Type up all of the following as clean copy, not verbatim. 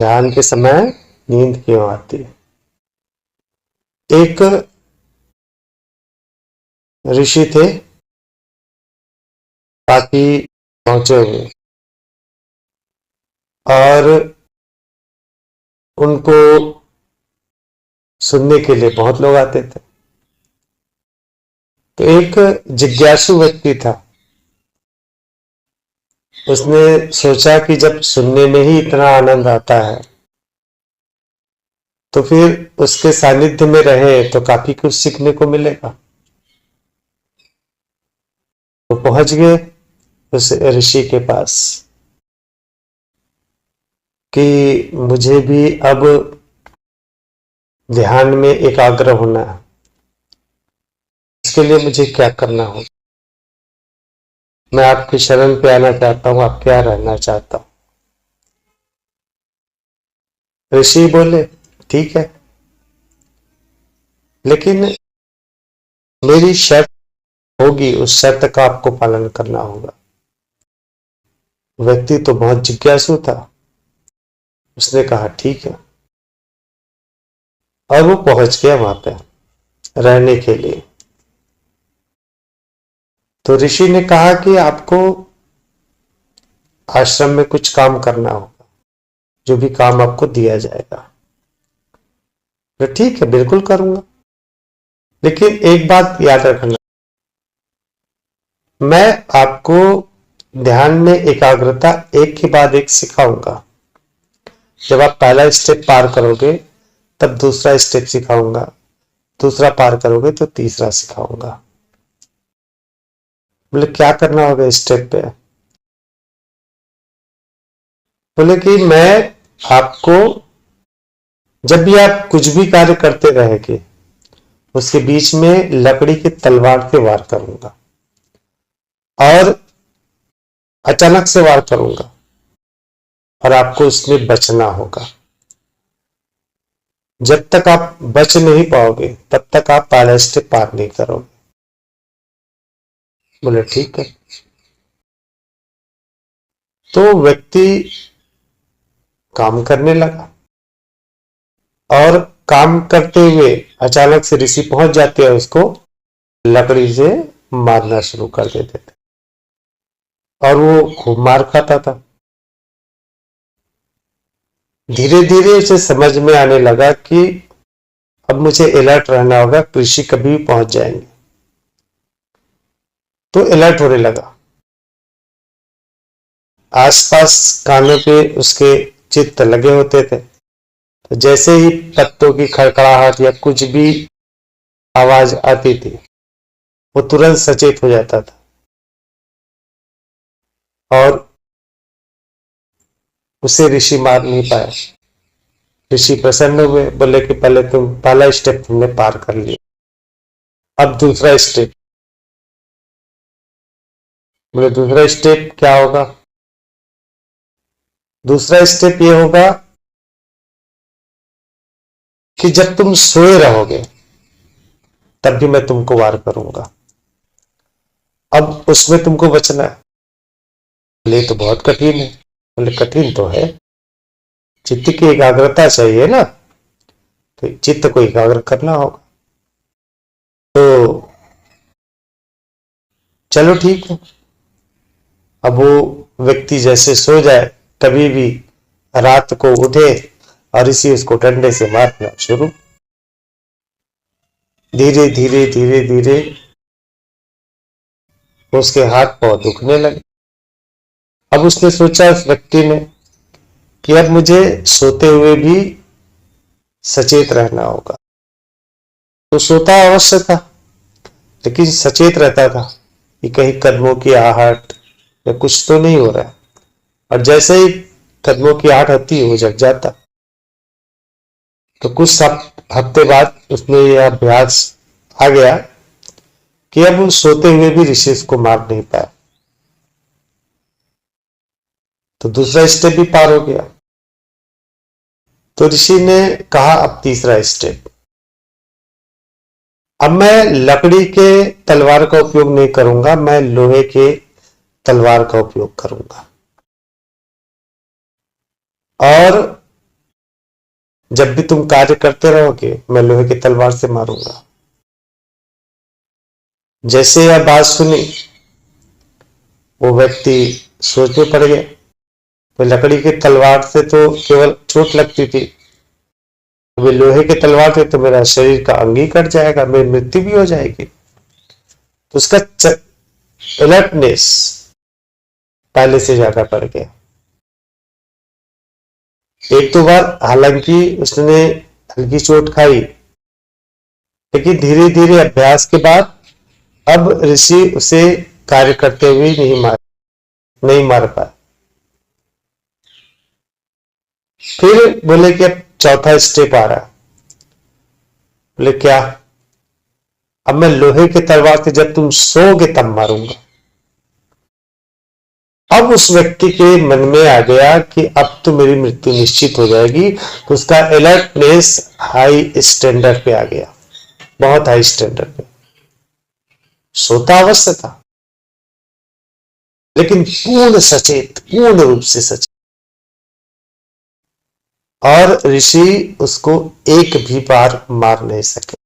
ध्यान के समय नींद क्यों आती है? एक ऋषि थे, काफी पहुंचे हुए, और उनको सुनने के लिए बहुत लोग आते थे। तो एक जिज्ञासु व्यक्ति था। उसने सोचा कि जब सुनने में ही इतना आनंद आता है तो फिर उसके सानिध्य में रहे तो काफी कुछ सीखने को मिलेगा। तो पहुंच गए उस ऋषि के पास कि मुझे भी अब ध्यान में एकाग्र होना है, इसके लिए मुझे क्या करना होगा? मैं आपकी शरण पे आना चाहता हूं, आप क्या रहना चाहता हूं? ऋषि बोले, ठीक है, लेकिन मेरी शर्त होगी, उस शर्त का आपको पालन करना होगा। व्यक्ति तो बहुत जिज्ञासु था। उसने कहा ठीक है, और वो पहुंच गया वहां पे रहने के लिए। तो ऋषि ने कहा कि आपको आश्रम में कुछ काम करना होगा, जो भी काम आपको दिया जाएगा। तो ठीक है, बिल्कुल करूंगा, लेकिन एक बात याद रखना, मैं आपको ध्यान में एकाग्रता एक के बाद एक सिखाऊंगा। जब आप पहला स्टेप पार करोगे तब दूसरा स्टेप सिखाऊंगा, दूसरा पार करोगे तो तीसरा सिखाऊंगा। बोले क्या करना होगा स्टेप पे? बोले कि मैं आपको, जब भी आप कुछ भी कार्य करते रहेंगे उसके बीच में लकड़ी की तलवार से वार करूंगा, और अचानक से वार करूंगा, और आपको उसमें बचना होगा। जब तक आप बच नहीं पाओगे तब तक आप पहला स्टेप पार नहीं करोगे। बोले ठीक है। तो व्यक्ति काम करने लगा, और काम करते हुए अचानक से ऋषि पहुंच जाते हैं, उसको लकड़ी से मारना शुरू कर देते थे, और वो खूब मार खाता था। धीरे धीरे उसे समझ में आने लगा कि अब मुझे अलर्ट रहना होगा, ऋषि कभी भी पहुंच जाएंगे। तो अलर्ट होने लगा। आसपास कानों पे उसके चित्त लगे होते थे, तो जैसे ही पत्तों की खड़खड़ाहट या कुछ भी आवाज आती थी वो तुरंत सचेत हो जाता था, और उसे ऋषि मार नहीं पाया। ऋषि प्रसन्न हुए, बोले कि पहले तुम पहला स्टेप तुमने पार कर लिया, अब दूसरा स्टेप। बोले दूसरा स्टेप क्या होगा? दूसरा स्टेप ये होगा कि जब तुम सोए रहोगे तब भी मैं तुमको वार करूंगा, अब उसमें तुमको बचना है। बोले तो बहुत कठिन है। बोले कठिन तो है, चित्त की एकाग्रता चाहिए ना, तो चित्त को एकाग्र करना होगा। तो चलो ठीक है। अब वो व्यक्ति जैसे सो जाए, कभी भी रात को उठे और इसी उसको डंडे से मारना शुरू। धीरे धीरे धीरे धीरे उसके हाथ पांव दुखने लगे। अब उसने सोचा, उस व्यक्ति ने, कि अब मुझे सोते हुए भी सचेत रहना होगा। तो सोता अवश्य था, लेकिन सचेत रहता था कि कहीं कदमों की आहट या कुछ तो नहीं हो रहा है, और जैसे ही कदमों की आहट होती है वो जग जाता। तो कुछ हफ्ते बाद उसमें यह अभ्यास आ गया कि अब वो सोते हुए भी ऋषि को मार नहीं पाया। तो दूसरा स्टेप भी पार हो गया। तो ऋषि ने कहा अब तीसरा स्टेप, अब मैं लकड़ी के तलवार का उपयोग नहीं करूंगा, मैं लोहे के तलवार का उपयोग करूंगा, और जब भी तुम कार्य करते रहोगे मैं लोहे की तलवार से मारूंगा। जैसे यह बात सुनी वो व्यक्ति सोच में पड़ गया, तो लकड़ी की तलवार से तो केवल चोट लगती थी, अभी लोहे की तलवार से तो मेरा शरीर का अंग ही कट जाएगा, मेरी मृत्यु भी हो जाएगी। तो उसका अलर्टनेस पहले से ज्यादा बढ़ गया। एक दो बार हालांकि उसने हल्की चोट खाई, लेकिन धीरे धीरे अभ्यास के बाद अब ऋषि उसे कार्य करते हुए नहीं मार पाए। फिर बोले कि अब चौथा स्टेप आ रहा। बोले क्या? अब मैं लोहे की तलवार से जब तुम सोओगे तब मारूंगा। अब उस व्यक्ति के मन में आ गया कि अब तो मेरी मृत्यु निश्चित हो जाएगी, तो उसका अलर्टनेस हाई स्टैंडर्ड पे आ गया, बहुत हाई स्टैंडर्ड पे। सोता अवश्य था, लेकिन पूर्ण सचेत, पूर्ण रूप से सचेत। और ऋषि उसको एक भी बार मार नहीं सके।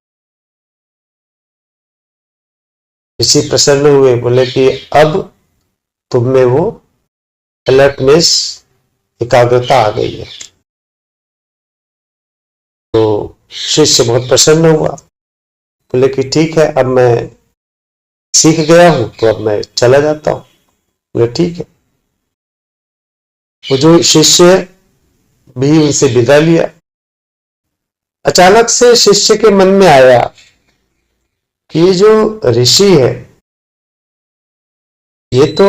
ऋषि प्रसन्न हुए, बोले कि अब तुम में वो अलर्टनेस, एकाग्रता आ गई है। तो शिष्य बहुत प्रसन्न हुआ, बोले कि ठीक है, अब मैं सीख गया हूं तो अब मैं चला जाता हूं। बोले ठीक है। वो जो शिष्य भी उनसे विदा लिया। अचानक से शिष्य के मन में आया कि ये जो ऋषि है ये तो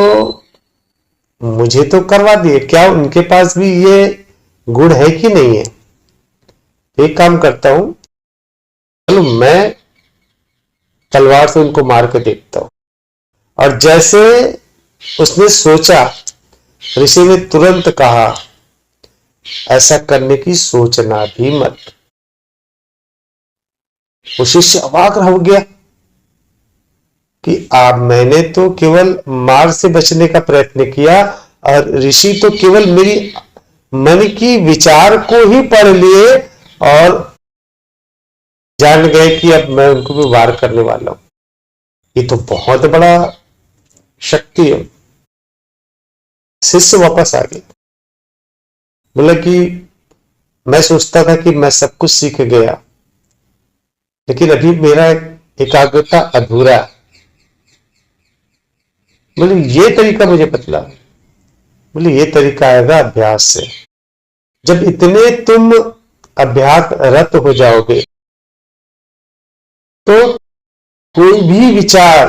मुझे तो करवा दिए, क्या उनके पास भी ये गुण है कि नहीं है? एक काम करता हूं, चलो मैं तलवार से उनको मार के देखता हूं। और जैसे उसने सोचा, ऋषि ने तुरंत कहा, ऐसा करने की सोचना भी मत। वो शिष्य अवाक हो गया कि मैंने तो केवल मार से बचने का प्रयत्न किया और ऋषि तो केवल मेरी मन की विचार को ही पढ़ लिए और जान गए कि अब मैं उनको भी वार करने वाला हूं। ये तो बहुत बड़ा शक्ति है। शिष्य वापस आ गया, बोला कि मैं सोचता था कि मैं सब कुछ सीख गया, लेकिन अभी मेरा एकाग्रता अधूरा। बोले ये तरीका मुझे बतला। बोले ये तरीका आएगा अभ्यास से। जब इतने तुम अभ्यास रत हो जाओगे तो कोई भी विचार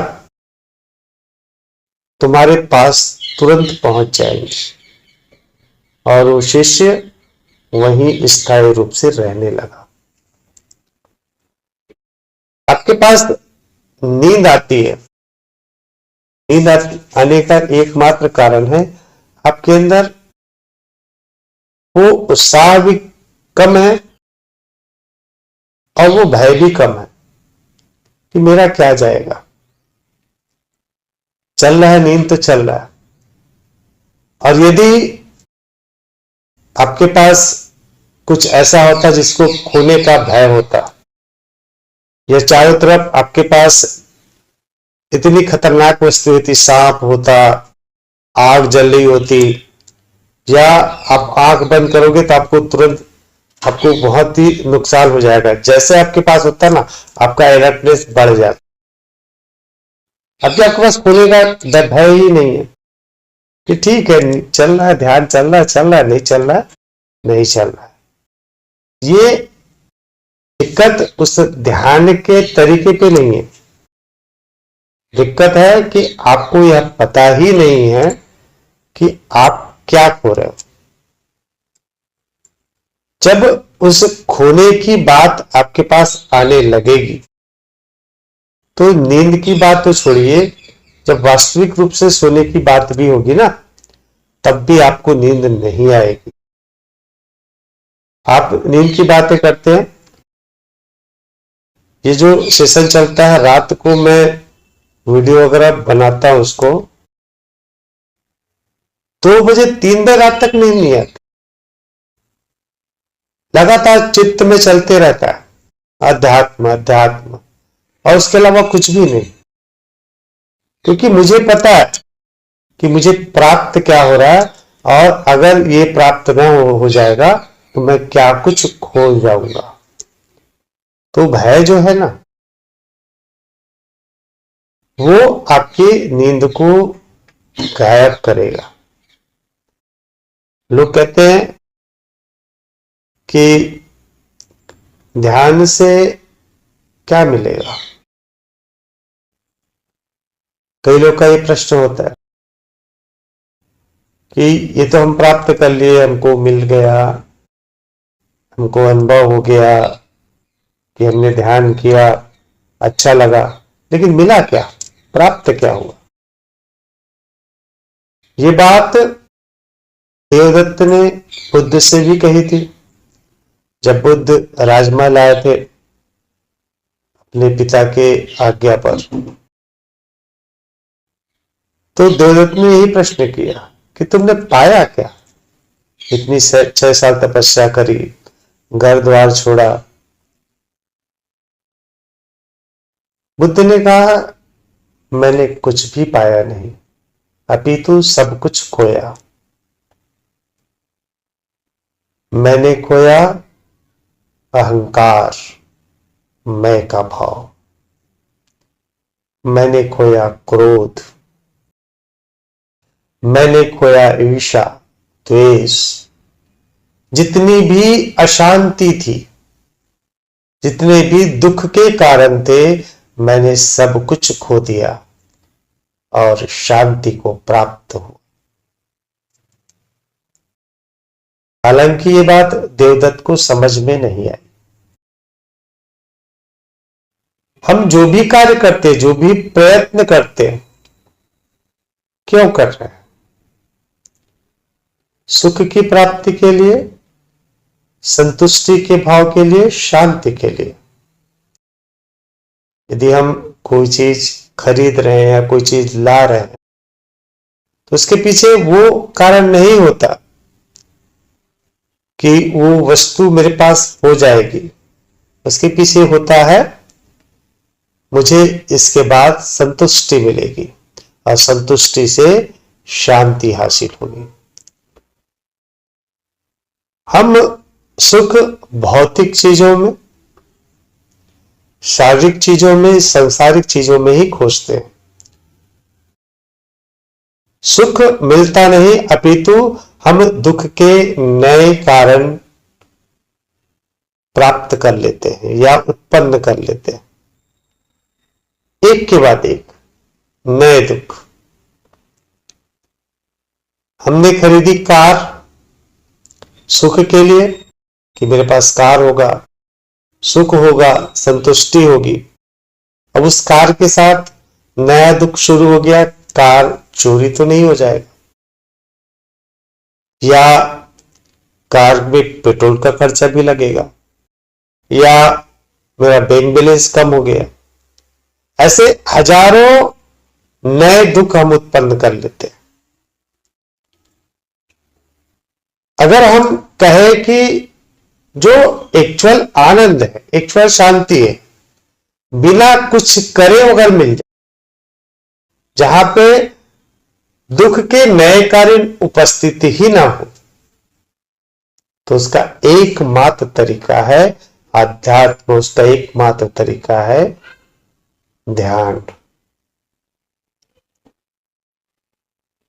तुम्हारे पास तुरंत पहुंच जाएंगे। और वो शिष्य वहीं स्थायी रूप से रहने लगा। आपके पास नींद आती है, नींद आने का एकमात्र कारण है आपके अंदर वो उत्साह भी कम है और वो भय भी कम है कि मेरा क्या जाएगा। चल रहा है, नींद तो चल रहा है। और यदि आपके पास कुछ ऐसा होता जिसको खोने का भय होता, या चारों तरफ आपके पास इतनी खतरनाक वस्तु होती, सांप होता, आग जल रही होती, या आप आंख बंद करोगे तो आपको तुरंत आपको बहुत ही नुकसान हो जाएगा, जैसे आपके पास होता ना, आपका अलर्टनेस बढ़ जाता। अभी आपके पास खोने का भय ही नहीं है कि ठीक है, चल रहा है, ध्यान चल रहा है, चल रहा है, नहीं चल रहा है, नहीं चल रहा है। ये दिक्कत उस ध्यान के तरीके पे नहीं है, दिक्कत है कि आपको यह पता ही नहीं है कि आप क्या खो रहे हो। जब उस खोने की बात आपके पास आने लगेगी तो नींद की बात तो छोड़िए, जब वास्तविक रूप से सोने की बात भी होगी ना, तब भी आपको नींद नहीं आएगी। आप नींद की बातें करते हैं, ये जो सेशन चलता है रात को, मैं वीडियो वगैरह बनाता हूं उसको, 2 बजे 3 बजे रात तक नींद नहीं आती। लगातार चित्त में चलते रहता है अध्यात्म अध्यात्म, और उसके अलावा कुछ भी नहीं। क्योंकि मुझे पता है कि मुझे प्राप्त क्या हो रहा है, और अगर ये प्राप्त न हो जाएगा तो मैं क्या कुछ खो जाऊंगा। तो भय जो है ना, वो आपकी नींद को गायब करेगा। लोग कहते हैं कि ध्यान से क्या मिलेगा। कई लोग का ये प्रश्न होता है कि ये तो हम प्राप्त कर लिए, हमको मिल गया, हमको अनुभव हो गया कि हमने ध्यान किया, अच्छा लगा, लेकिन मिला क्या, प्राप्त क्या हुआ। ये बात देवदत्त ने बुद्ध से भी कही थी। जब बुद्ध राजमहल आए थे अपने पिता के आज्ञा पर, तो देवदत्त ने यही प्रश्न किया कि तुमने पाया क्या, इतनी 6 साल तपस्या करी, घर द्वार छोड़ा। बुद्ध ने कहा मैंने कुछ भी पाया नहीं, अपितु सब कुछ खोया। मैंने खोया अहंकार, मैं का भाव, मैंने खोया क्रोध, मैंने खोया ईर्ष्या द्वेष। जितनी भी अशांति थी, जितने भी दुख के कारण थे, मैंने सब कुछ खो दिया और शांति को प्राप्त हुआ। हालांकि ये बात देवदत्त को समझ में नहीं आई। हम जो भी कार्य करते, जो भी प्रयत्न करते, क्यों कर रहे हैं? सुख की प्राप्ति के लिए, संतुष्टि के भाव के लिए, शांति के लिए। यदि हम कोई चीज खरीद रहे हैं या कोई चीज ला रहे हैं, तो उसके पीछे वो कारण नहीं होता कि वो वस्तु मेरे पास हो जाएगी। उसके पीछे होता है मुझे इसके बाद संतुष्टि मिलेगी, और संतुष्टि से शांति हासिल होगी। हम सुख भौतिक चीजों में, शारीरिक चीजों में, सांसारिक चीजों में ही खोजते हैं। सुख मिलता नहीं, अपितु हम दुख के नए कारण प्राप्त कर लेते हैं या उत्पन्न कर लेते हैं, एक के बाद एक नए दुख। हमने खरीदी कार सुख के लिए कि मेरे पास कार होगा, सुख होगा, संतुष्टि होगी। अब उस कार के साथ नया दुख शुरू हो गया, कार चोरी तो नहीं हो जाएगा, या कार में पेट्रोल का खर्चा भी लगेगा, या मेरा बैंक बैलेंस कम हो गया। ऐसे हजारों नए दुख हम उत्पन्न कर लेते हैं। अगर हम कहें कि जो एक्चुअल आनंद है, एक्चुअल शांति है, बिना कुछ करे अगर मिल जाए, जहां पे दुख के नए कारण उपस्थिति ही ना हो, तो उसका एकमात्र तरीका है अध्यात्म, उसका एकमात्र तरीका है ध्यान।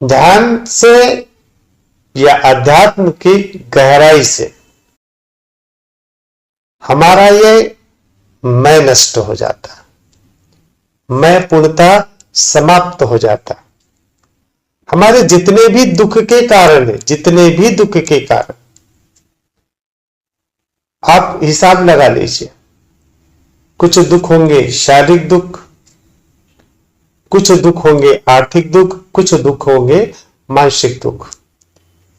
ध्यान से या अध्यात्म की गहराई से हमारा ये मैं नष्ट हो जाता, मैं पूर्णतः समाप्त हो जाता। हमारे जितने भी दुख के कारण है, जितने भी दुख के कारण, आप हिसाब लगा लीजिए। कुछ दुख होंगे शारीरिक दुख, कुछ दुख होंगे आर्थिक दुख, कुछ दुख होंगे मानसिक दुख।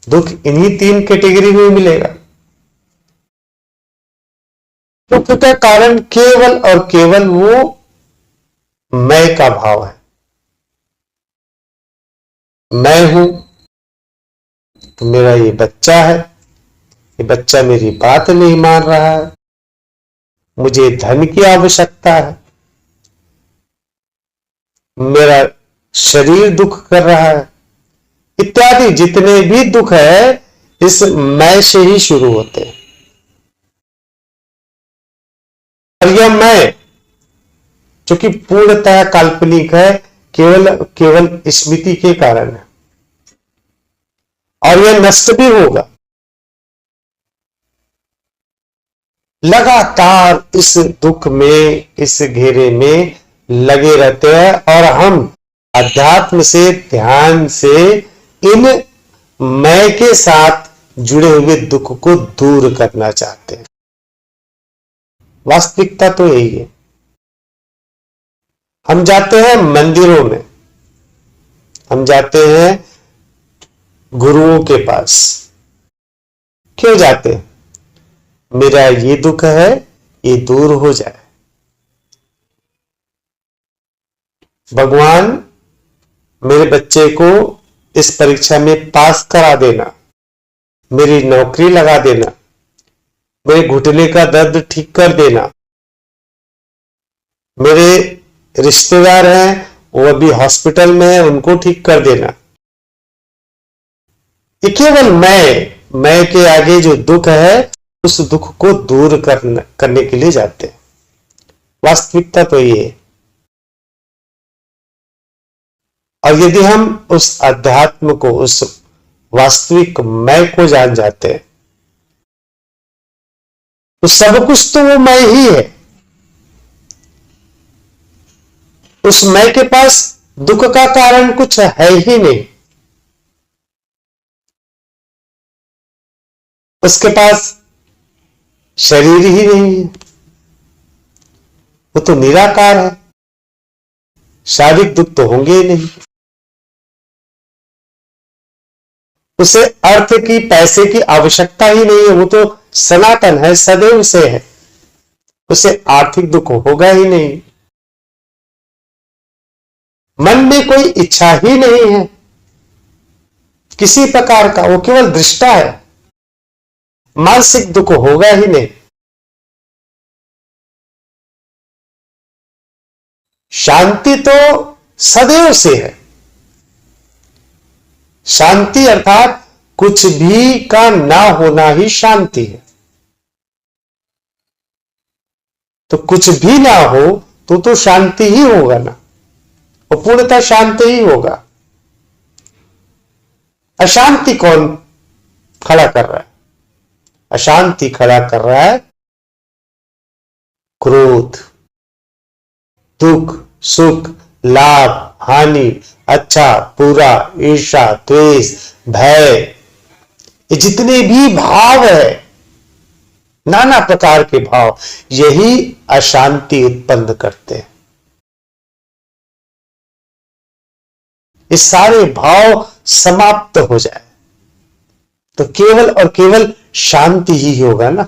दुख इन्हीं 3 कैटेगरी में मिलेगा। दुख का कारण केवल और केवल वो मैं का भाव है। मैं हूं तो मेरा ये बच्चा है, कि बच्चा मेरी बात नहीं मान रहा है, मुझे धन की आवश्यकता है, मेरा शरीर दुख कर रहा है, इत्यादि जितने भी दुख है इस मैं से ही शुरू होते हैं। और यह मैं जो कि पूर्णतः काल्पनिक है, केवल स्मृति के कारण है, और यह नष्ट भी होगा। लगातार इस दुख में, इस घेरे में लगे रहते हैं, और हम अध्यात्म से, ध्यान से इन मैं के साथ जुड़े हुए दुख को दूर करना चाहते हैं। वास्तविकता तो यही है। हम जाते हैं मंदिरों में, हम जाते हैं गुरुओं के पास। क्यों जाते हैं? मेरा ये दुख है, ये दूर हो जाए। भगवान मेरे बच्चे को इस परीक्षा में पास करा देना, मेरी नौकरी लगा देना, मेरे घुटने का दर्द ठीक कर देना, मेरे रिश्तेदार हैं वो अभी हॉस्पिटल में है, उनको ठीक कर देना। ये केवल मैं के आगे जो दुख है उस दुख को दूर करने के लिए जाते हैं। वास्तविकता तो ये है। और यदि हम उस अध्यात्म को, उस वास्तविक मैं को जान जाते हैं, तो सब कुछ तो वो मैं ही है। उस मैं के पास दुख का कारण कुछ है ही नहीं। उसके पास शरीर ही नहीं है, वो तो निराकार है, शारीरिक दुख तो होंगे ही नहीं। उसे अर्थ की, पैसे की आवश्यकता ही नहीं है, वो तो सनातन है, सदैव से है, उसे आर्थिक दुख होगा ही नहीं। मन में कोई इच्छा ही नहीं है किसी प्रकार का, वो केवल दृष्टा है, मानसिक दुख होगा ही नहीं। शांति तो सदैव से है। शांति अर्थात कुछ भी का ना होना ही शांति है। तो कुछ भी ना हो तो शांति ही होगा ना, वो पूर्णतः शांत ही होगा। अशांति कौन खड़ा कर रहा है? अशांति खड़ा कर रहा है क्रोध, दुख, सुख, लाभ, हानि, अच्छा, बुरा, ईर्ष्या, द्वेष, भय, ये जितने भी भाव है, नाना प्रकार के भाव, यही अशांति उत्पन्न करते हैं। ये सारे भाव समाप्त हो जाए तो केवल और केवल शांति ही होगा ना।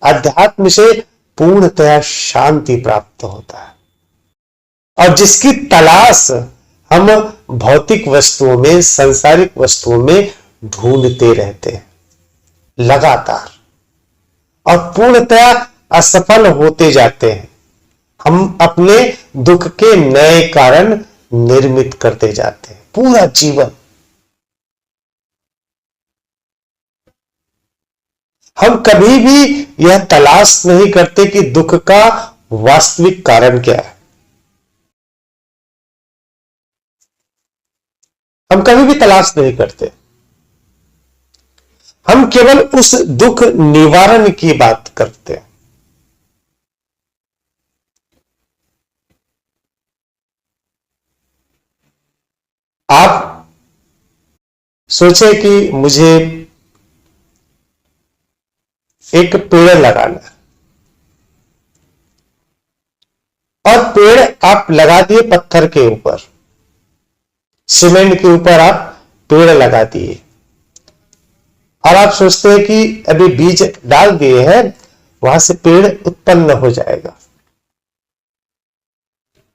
अध्यात्म से पूर्णतया शांति प्राप्त होता है, और जिसकी तलाश हम भौतिक वस्तुओं में, सांसारिक वस्तुओं में ढूंढते रहते हैं लगातार, और पूर्णतया असफल होते जाते हैं। हम अपने दुख के नए कारण निर्मित करते जाते हैं पूरा जीवन। हम कभी भी यह तलाश नहीं करते कि दुख का वास्तविक कारण क्या है। हम कभी भी तलाश नहीं करते। हम केवल उस दुख निवारण की बात करते हैं। आप सोचे कि मुझे एक पेड़ लगाना है, और पेड़ आप लगा दिए पत्थर के ऊपर, सीमेंट के ऊपर आप पेड़ लगा दिए, और आप सोचते हैं कि अभी बीज डाल दिए हैं, वहां से पेड़ उत्पन्न हो जाएगा।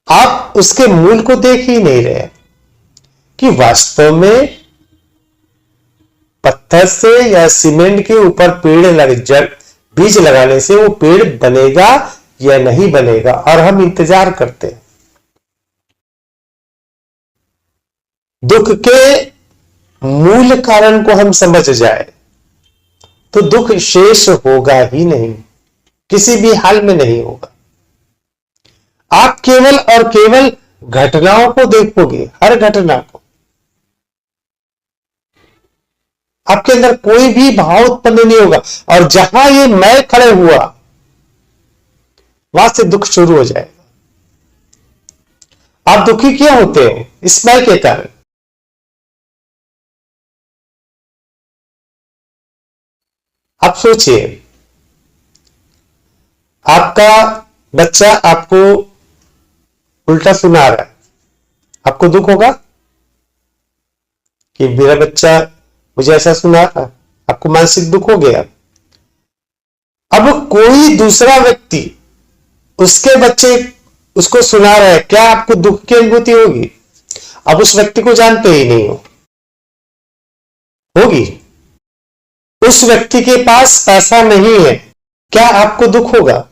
आप उसके मूल को देख ही नहीं रहे कि वास्तव में पत्थर से या सीमेंट के ऊपर बीज लगाने से वो पेड़ बनेगा या नहीं बनेगा, और हम इंतजार करते हैं। दुख के मूल कारण को हम समझ जाए तो दुख शेष होगा ही नहीं, किसी भी हाल में नहीं होगा। आप केवल और केवल घटनाओं को देखोगे, हर घटना को। आपके अंदर कोई भी भाव उत्पन्न नहीं होगा, और जहां ये मैं खड़े हुआ वहां से दुख शुरू हो जाएगा। आप दुखी क्यों होते हो? इस मैं के कारण। आप सोचिए, आपका बच्चा आपको उल्टा सुना रहा है, आपको दुख होगा कि मेरा बच्चा मुझे ऐसा सुना रहा है, आपको मानसिक दुख हो गया। अब कोई दूसरा व्यक्ति उसके बच्चे उसको सुना रहा है, क्या आपको दुख की अनुभूति होगी? आप उस व्यक्ति को जानते ही नहीं हो, होगी? उस व्यक्ति के पास पैसा नहीं है, क्या आपको दुख होगा?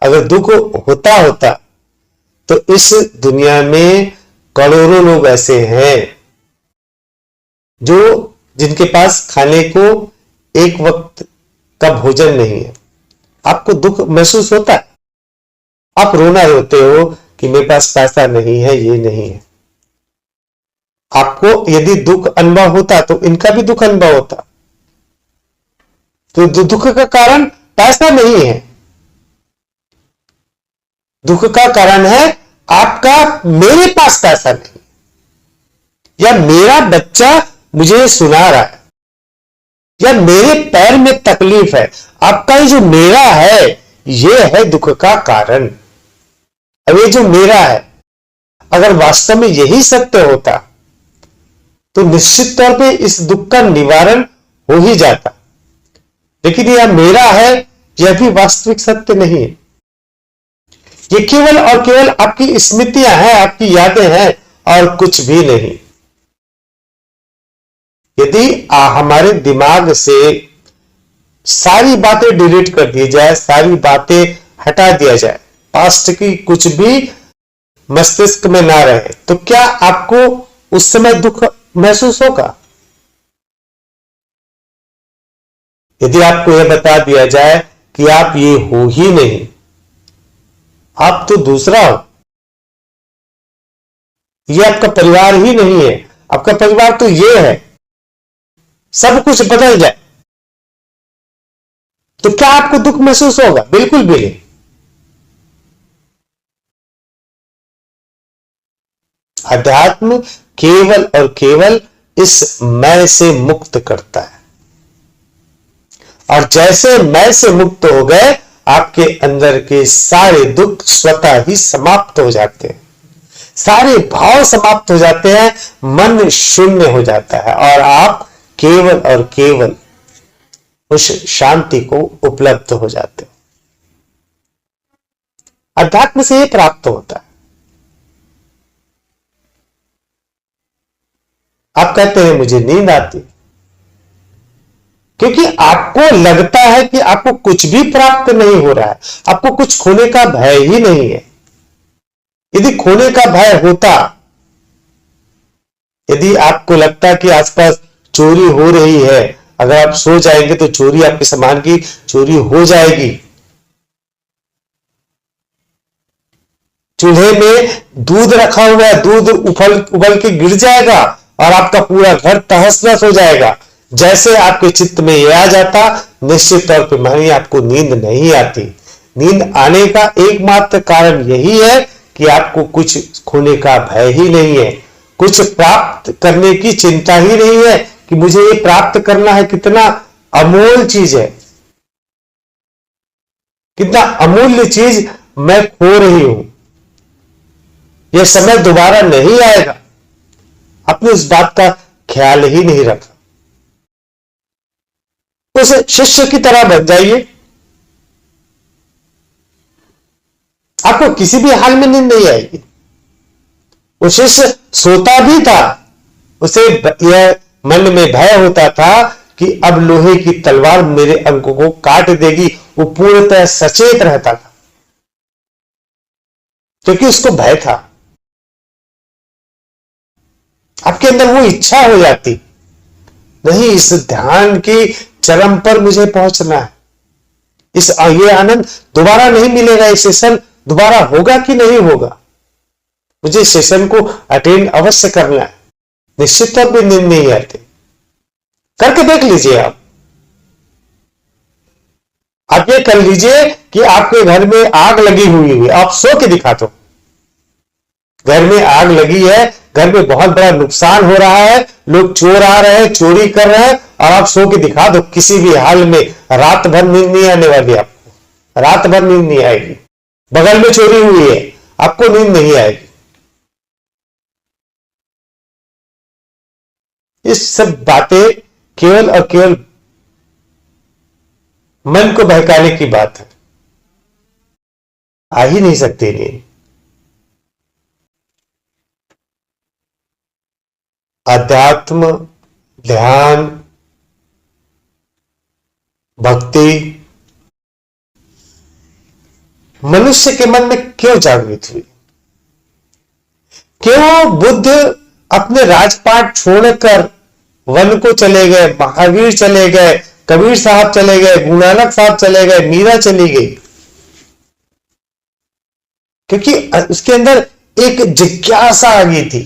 अगर दुख होता तो इस दुनिया में करोड़ों लोग ऐसे हैं जो जिनके पास खाने को एक वक्त का भोजन नहीं है। आपको दुख महसूस होता है? आप रोना रोते हो कि मेरे पास पैसा नहीं है, ये नहीं है। आपको यदि दुख अनुभव होता तो इनका भी दुख अनुभव होता। तो दुख का कारण पैसा नहीं है, दुख का कारण है आपका मेरे पास पैसा नहीं, या मेरा बच्चा मुझे सुना रहा है, या मेरे पैर में तकलीफ है। आपका ये जो मेरा है, ये है दुख का कारण। अब ये जो मेरा है, अगर वास्तव में यही सत्य होता तो निश्चित तौर पे इस दुख का निवारण हो ही जाता। लेकिन यह मेरा है, यह भी वास्तविक सत्य नहीं है। ये केवल और केवल आपकी स्मृतियां हैं, आपकी यादें हैं, और कुछ भी नहीं। यदि हमारे दिमाग से सारी बातें डिलीट कर दी जाए, सारी बातें हटा दिया जाए, पास्ट की कुछ भी मस्तिष्क में ना रहे, तो क्या आपको उस समय दुख महसूस होगा? यदि आपको यह बता दिया जाए कि आप ये हो ही नहीं, आप तो दूसरा हो, ये आपका परिवार ही नहीं है, आपका परिवार तो ये है, सब कुछ बदल जाए, तो क्या आपको दुख महसूस होगा? बिल्कुल भी नहीं। अध्यात्म केवल और केवल इस मैं से मुक्त करता है, और जैसे मैं से मुक्त हो गए, आपके अंदर के सारे दुख स्वतः ही समाप्त हो जाते हैं, सारे भाव समाप्त हो जाते हैं, मन शून्य हो जाता है, और आप केवल और केवल उस शांति को उपलब्ध हो जाते हो। अध्यात्म से ये प्राप्त होता है। आप कहते हैं मुझे नींद आती, क्योंकि आपको लगता है कि आपको कुछ भी प्राप्त नहीं हो रहा है, आपको कुछ खोने का भय ही नहीं है। यदि खोने का भय होता, यदि आपको लगता कि आसपास चोरी हो रही है, अगर आप सो जाएंगे तो चोरी, आपके सामान की चोरी हो जाएगी, चूल्हे में दूध रखा हुआ है, दूध उबल के गिर जाएगा और आपका पूरा घर तहस नहस हो जाएगा, जैसे आपके चित्त में यह आ जाता, निश्चित तौर पर मानिए आपको नींद नहीं आती। नींद आने का एकमात्र कारण यही है कि आपको कुछ खोने का भय ही नहीं है, कुछ प्राप्त करने की चिंता ही नहीं है कि मुझे ये प्राप्त करना है। कितना अमूल्य चीज है, कितना अमूल्य चीज मैं खो रही हूं, यह समय दोबारा नहीं आएगा। आपने उस बात का ख्याल ही नहीं रखा। उस शिष्य की तरह बन जाइए, आपको किसी भी हाल में नींद नहीं आएगी। वो शिष्य सोता भी था, उसे यह मन में भय होता था कि अब लोहे की तलवार मेरे अंगों को काट देगी। वो पूर्णतः सचेत रहता था क्योंकि उसको भय था। आपके अंदर वो इच्छा हो जाती, नहीं इस ध्यान की चरम पर मुझे पहुंचना है, ये आनंद दोबारा नहीं मिलेगा, ये सेशन दोबारा होगा कि नहीं होगा, मुझे सेशन को अटेंड अवश्य करना है। निश्चित तौर पर नींद नहीं आती। करके देख लीजिए आप ये कर लीजिए कि आपके घर में आग लगी हुई है, आप सो के दिखा दो। घर में आग लगी है, घर में बहुत बड़ा नुकसान हो रहा है, लोग चोर आ रहे हैं, चोरी कर रहे हैं, और आप सो के दिखा दो, किसी भी हाल में रात भर नींद नहीं आने वाली, आपको रात भर नींद नहीं आएगी। बगल में चोरी हुई है, आपको नींद नहीं आएगी। इस सब बातें केवल और केवल मन को बहकाने की बात है, आ ही नहीं सकती नींद। अध्यात्म, ध्यान, भक्ति मनुष्य के मन में क्यों जागृत हुई? क्यों बुद्ध अपने राजपाट छोड़कर वन को चले गए, महावीर चले गए, कबीर साहब चले गए, गुरु नानक साहब चले गए, मीरा चली गई? क्योंकि उसके अंदर एक जिज्ञासा आ गई थी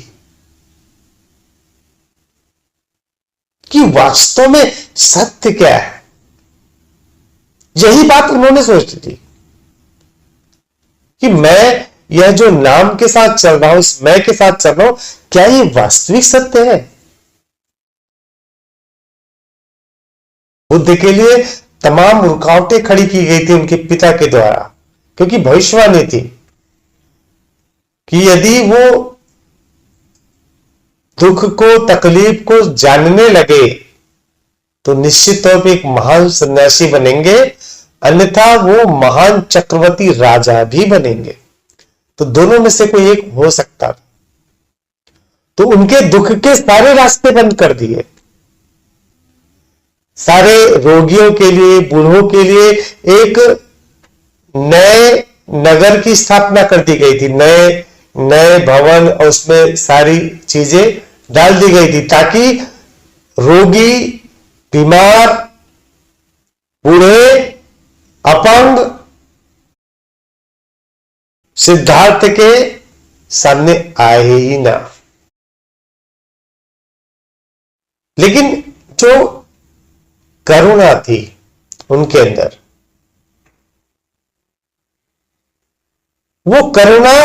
कि वास्तव में सत्य क्या है। यही बात उन्होंने सोची थी कि मैं यह जो नाम के साथ चल रहा हूं, इस मैं के साथ चल रहा हूं, क्या ये वास्तविक सत्य है? बुद्ध के लिए तमाम रुकावटें खड़ी की गई थी उनके पिता के द्वारा, क्योंकि भविष्यवाणी थी कि यदि वो दुख को, तकलीफ को जानने लगे तो निश्चित तौर पे एक महान सन्यासी बनेंगे, अन्यथा वो महान चक्रवर्ती राजा भी बनेंगे। तो दोनों में से कोई एक हो सकता था। तो उनके दुख के सारे रास्ते बंद कर दिए। सारे रोगियों के लिए, बूढ़ों के लिए एक नए नगर की स्थापना कर दी गई थी, नए भवन, और उसमें सारी चीजें डाल दी गई थी ताकि रोगी, बीमार, बूढ़े, अपंग सिद्धार्थ के सामने आए ही ना। लेकिन जो करुणा थी उनके अंदर, वो करुणा,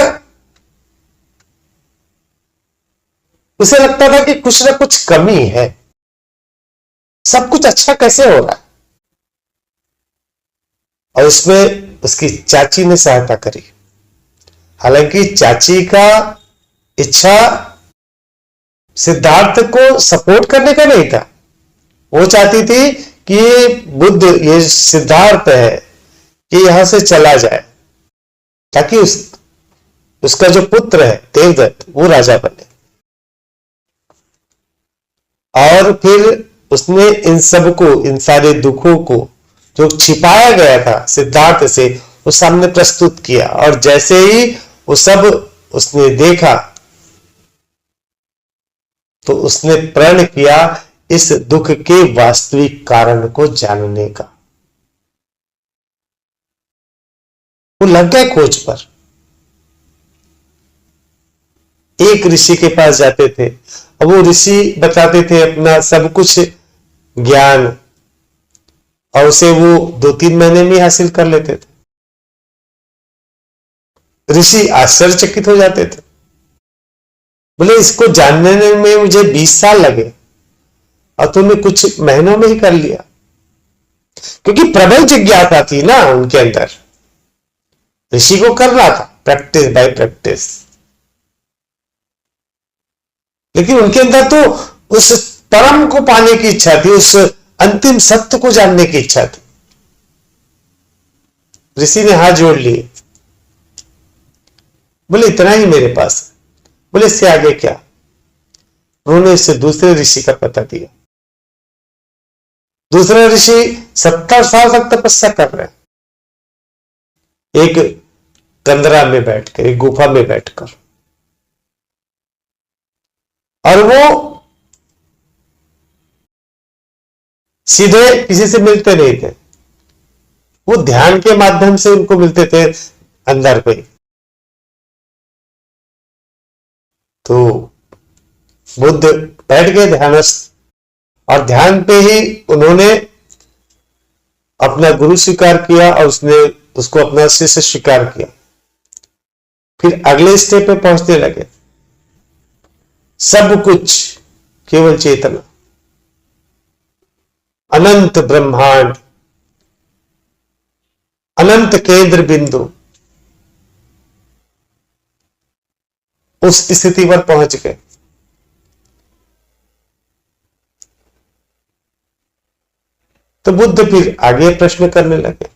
उसे लगता था कि कुछ ना कुछ कमी है, सब कुछ अच्छा कैसे हो रहा है। और इसमें उसकी चाची ने सहायता करी। हालांकि चाची का इच्छा सिद्धार्थ को सपोर्ट करने का नहीं था, वो चाहती थी कि ये बुद्ध, ये सिद्धार्थ है, कि यहां से चला जाए ताकि उसका जो पुत्र है देवदत्त वो राजा बने। और फिर उसने इन सबको, इन सारे दुखों को जो छिपाया गया था सिद्धार्थ से, वो सामने प्रस्तुत किया। और जैसे ही वो सब उसने देखा तो उसने प्रण किया इस दुख के वास्तविक कारण को जानने का। वो लग गए खोज पर। एक ऋषि के पास जाते थे, अब वो ऋषि बताते थे अपना सब कुछ ज्ञान, और उसे वो 2-3 महीने में हासिल कर लेते थे। ऋषि आश्चर्यचकित हो जाते थे, बोले इसको जानने में मुझे 20 साल लगे और तुमने कुछ महीनों में ही कर लिया। क्योंकि प्रबल जिज्ञासा थी ना उनके अंदर, ऋषि को कर रहा था प्रैक्टिस बाय प्रैक्टिस, लेकिन उनके अंदर तो उस परम को पाने की इच्छा थी, उस अंतिम सत्य को जानने की इच्छा थी। ऋषि ने हाथ जोड़ लिए, बोले इतना ही मेरे पास, बोले इससे आगे क्या? उन्होंने इसे दूसरे ऋषि का पता दिया। दूसरा ऋषि 70 साल तक तपस्या कर रहे हैं, एक कंदरा में बैठकर, एक गुफा में बैठकर, और वो सीधे किसी से मिलते नहीं थे, वो ध्यान के माध्यम से उनको मिलते थे अंदर पे। तो बुद्ध बैठ गए ध्यानस्थ, और ध्यान पे ही उन्होंने अपना गुरु स्वीकार किया और उसने उसको अपना शिष्य स्वीकार किया। फिर अगले स्टेप पे पहुंचने लगे। सब कुछ केवल चेतना, अनंत ब्रह्मांड, अनंत केंद्र बिंदु, उस स्थिति पर पहुंच गए। तो बुद्ध फिर आगे प्रश्न करने लगे,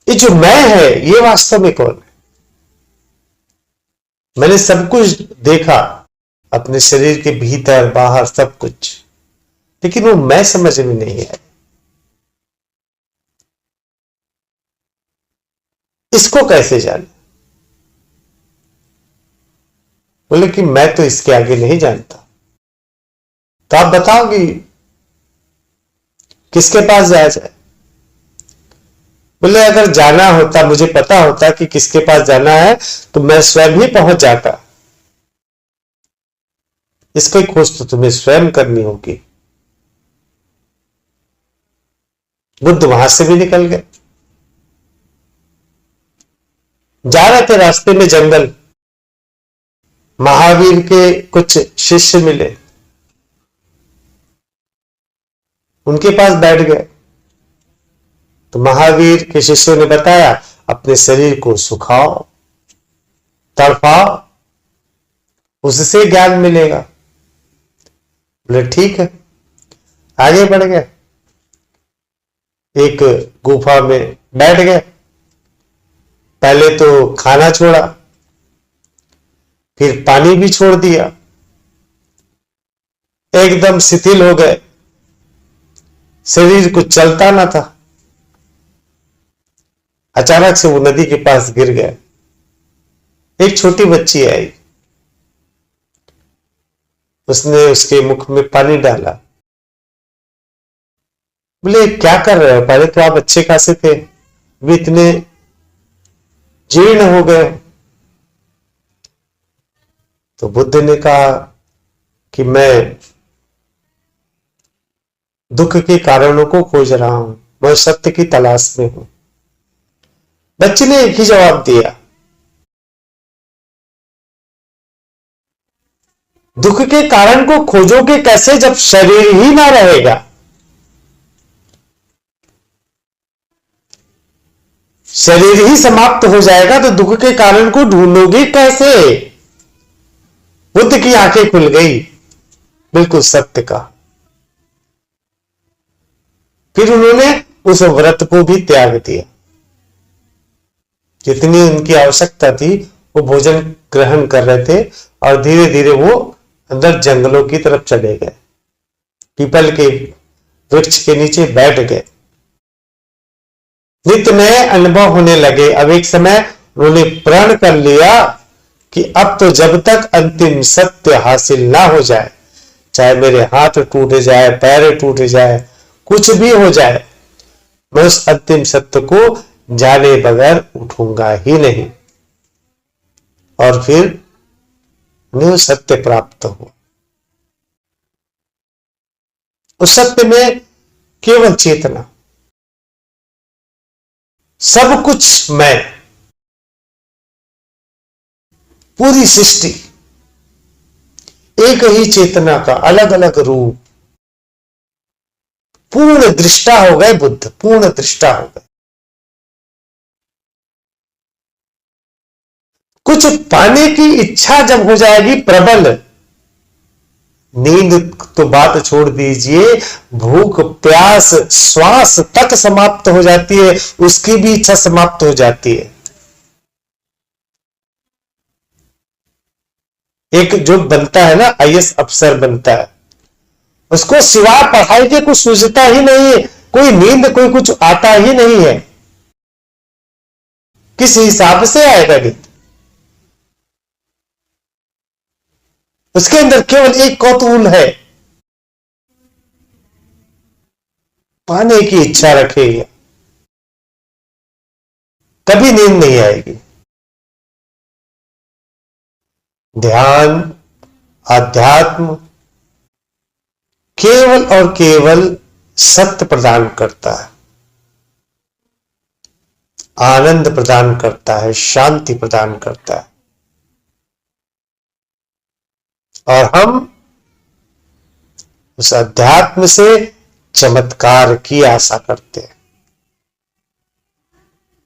ये जो मैं है ये वास्तव में कौन है? मैंने सब कुछ देखा, अपने शरीर के भीतर बाहर सब कुछ, लेकिन वो मैं समझ में नहीं है। इसको कैसे जाने? बोले कि मैं तो इसके आगे नहीं जानता। तो आप बताओगी किसके पास जाया जाए? बोले अगर जाना होता, मुझे पता होता कि किसके पास जाना है, तो मैं स्वयं ही पहुंच जाता। इसकी खोज तो तुम्हें स्वयं करनी होगी। बुद्ध वहां से भी निकल गए। जा रहे थे, रास्ते में जंगल, महावीर के कुछ शिष्य मिले, उनके पास बैठ गए। तो महावीर के शिष्यों ने बताया, अपने शरीर को सुखाओ, तड़पाओ, उससे ज्ञान मिलेगा। बोले ठीक है। आगे बढ़ गए, एक गुफा में बैठ गए। पहले तो खाना छोड़ा, फिर पानी भी छोड़ दिया, एकदम शिथिल हो गए, शरीर कुछ चलता ना था। अचानक से वो नदी के पास गिर गए। एक छोटी बच्ची आई, उसने उसके मुख में पानी डाला। बोले क्या कर रहे हो? पहले तो आप अच्छे खासे थे, भी इतने जीर्ण हो गए। तो बुद्ध ने कहा कि मैं दुख के कारणों को खोज रहा हूं, मैं सत्य की तलाश में हूं। बच्ची ने एक ही जवाब दिया, दुख के कारण को खोजोगे कैसे जब शरीर ही ना रहेगा? शरीर ही समाप्त हो जाएगा तो दुख के कारण को ढूंढोगे कैसे? बुद्ध की आंखें खुल गई, बिल्कुल सत्य का। फिर उन्होंने उस व्रत को भी त्याग दिया। जितनी उनकी आवश्यकता थी वो भोजन ग्रहण कर रहे थे, और धीरे धीरे वो अंदर जंगलों की तरफ चले गए। पीपल के वृक्ष के नीचे बैठ गए। नित्य नए अनुभव होने लगे। अब एक समय उन्होंने प्रण कर लिया कि अब तो जब तक अंतिम सत्य हासिल ना हो जाए, चाहे मेरे हाथ टूट जाए, पैर टूट जाए, कुछ भी हो जाए, मैं उस अंतिम सत्य को जाने बगैर उठूंगा ही नहीं। और फिर उन्हें सत्य प्राप्त हुआ। उस सत्य में केवल चेतना, सब कुछ मैं, पूरी सृष्टि एक ही चेतना का अलग अलग रूप। पूर्ण दृष्टा हो गए बुद्ध, पूर्ण दृष्टा हो गए। कुछ पाने की इच्छा जब हो जाएगी प्रबल, नींद तो बात छोड़ दीजिए, भूख प्यास श्वास तक समाप्त हो जाती है, उसकी भी इच्छा समाप्त हो जाती है। एक जो बनता है ना आईएएस अफसर बनता है, उसको सिवाय पढ़ाई के कुछ सूझता ही नहीं है, कोई नींद कोई कुछ आता ही नहीं है। किस हिसाब से आएगा नींद? उसके अंदर केवल एक कौतूहल है, पाने की इच्छा रखेगा, कभी नींद नहीं आएगी। ध्यान, आध्यात्म केवल और केवल सत्य प्रदान करता है, आनंद प्रदान करता है, शांति प्रदान करता है। और हम उस अध्यात्म से चमत्कार की आशा करते हैं,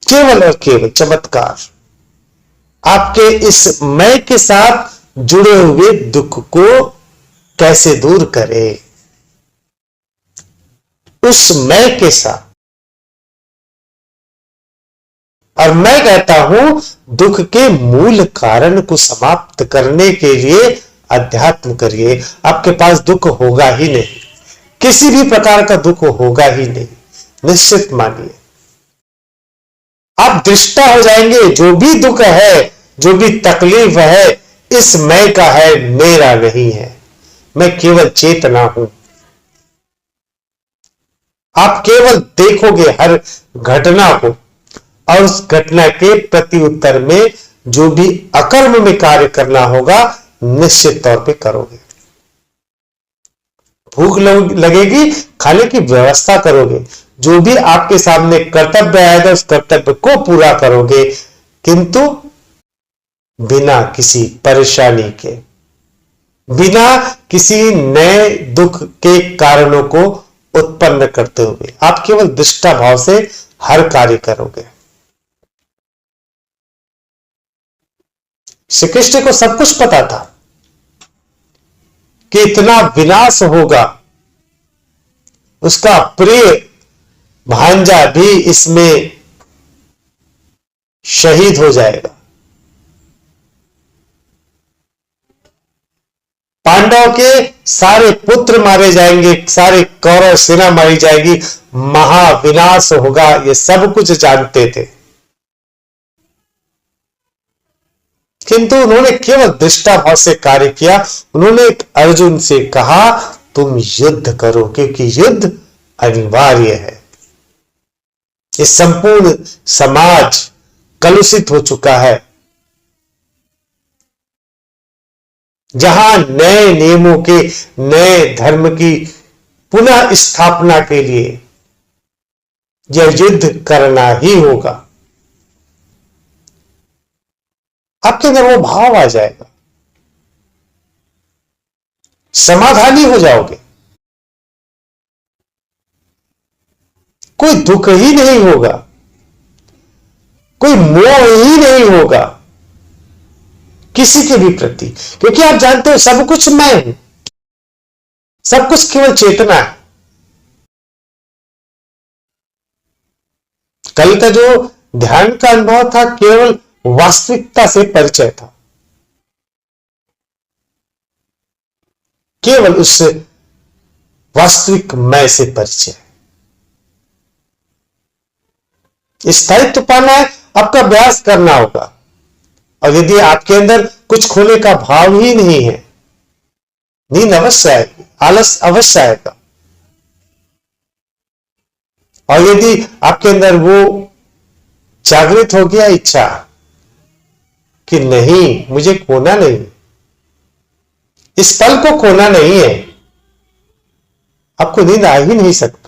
केवल और केवल चमत्कार। आपके इस मैं के साथ जुड़े हुए दुख को कैसे दूर करें, उस मैं के साथ। और मैं कहता हूं दुख के मूल कारण को समाप्त करने के लिए अध्यात्म करिए। आपके पास दुख होगा ही नहीं, किसी भी प्रकार का दुख होगा ही नहीं, निश्चित मानिए। आप दृष्टा हो जाएंगे, जो भी दुख है, जो भी तकलीफ है, इस मैं का है, मेरा नहीं है। मैं केवल चेतना हूं। आप केवल देखोगे हर घटना को, और उस घटना के प्रति उत्तर में जो भी अकर्म में कार्य करना होगा निश्चित तौर पे करोगे। भूख लगेगी, खाने की व्यवस्था करोगे, जो भी आपके सामने कर्तव्य आएगा उस कर्तव्य को पूरा करोगे, किंतु बिना किसी परेशानी के, बिना किसी नए दुख के कारणों को उत्पन्न करते हुए। आप केवल दृष्टा भाव से हर कार्य करोगे। श्री कृष्ण को सब कुछ पता था कि इतना विनाश होगा, उसका प्रिय भांजा भी इसमें शहीद हो जाएगा, पांडव के सारे पुत्र मारे जाएंगे, सारे कौरव सेना मारी जाएगी, महाविनाश होगा, ये सब कुछ जानते थे। किंतु उन्होंने केवल दृष्टा भाव से कार्य किया। उन्होंने अर्जुन से कहा तुम युद्ध करो, क्योंकि युद्ध अनिवार्य है। ये संपूर्ण समाज कलुषित हो चुका है, जहां नए नियमों के, नए धर्म की पुनः स्थापना के लिए यह युद्ध करना ही होगा। आपके अंदर वो भाव आ जाएगा, समाधानी हो जाओगे, कोई दुख ही नहीं होगा, कोई मोह ही नहीं होगा किसी के भी प्रति, क्योंकि आप जानते हो सब कुछ मैं हूं, सब कुछ केवल चेतना है। कल का जो ध्यान का अनुभव था केवल वास्तविकता से परिचय था, केवल उस वास्तविक मैं से परिचय। स्थायित्व पाना है, आपका अभ्यास करना होगा। और यदि आपके अंदर कुछ खोने का भाव ही नहीं है, नींद अवश्य आएगी, आलस अवश्य आएगा। और यदि आपके अंदर वो जागृत हो गया इच्छा कि नहीं, मुझे खोना नहीं, इस पल को खोना नहीं है, आपको नींद आ ही नहीं सकता।